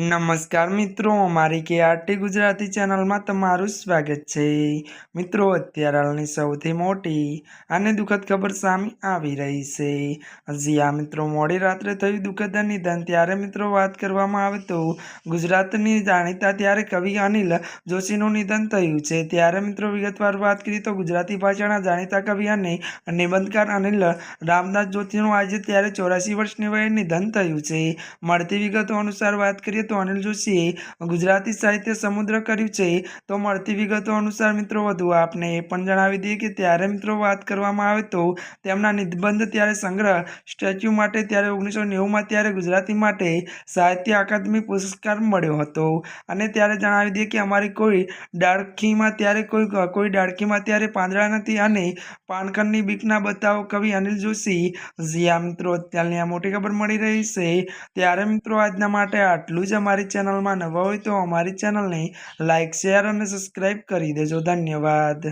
नमस्कार मित्रों, अमारी KRT गुजराती चैनल में तमारू स्वागत है। मित्रों, अत्यार हालनी सौथी मोटी अने दुखद खबर सामे आवी रही है। जी हाँ मित्रों, मोडी रात्रे थयुं दुखद निधन। त्यारे मित्रों बात करवामां आवे तो गुजरातनी जाणीता त्यारे कवि अनिल जोशीनुं निधन थयुं छे। त्यारे मित्रों विगतवार बात करीए तो गुजराती भाषाना जाणीता कवि अने निबंधकार अनिल रामदास जोशीनुं आज त्यारे 84 वर्षनी वये निधन थयुं छे। मळती विगतो अनुसार बात करीए तो अनिल जोशीए गुजराती साहित्य समुद्र कर्युं छे। तो मळती विगतो अनुसार मित्रों वधु आपने ए पण जणावी दीए के त्यारे मित्रों बात करवामां आवे तो तेमना निबंध त्यारे संग्रह स्टेच्यू माटे त्यारे 1990 मां त्यारे गुजराती माटे साहित्य अकादमी पुरस्कार मळ्यो हतो। अने त्यारे जणावी दीए के अमारी कोई डाळखीमां त्यारे कोई डाळखीमां त्यारे પાંદડા નથી अने पानखरनी बीक ना बतावो कवि अनिल जोशी। जी आ मित्रों, अत्याરની आ मोटी खबर मળી रही છે। त्यारे मित्रों आजना माटे आटલું જ। अमारी चेनल में नवा होय तो अमारी चेनल ने लाइक शेर और सब्सक्राइब करी देजो। धन्यवाद।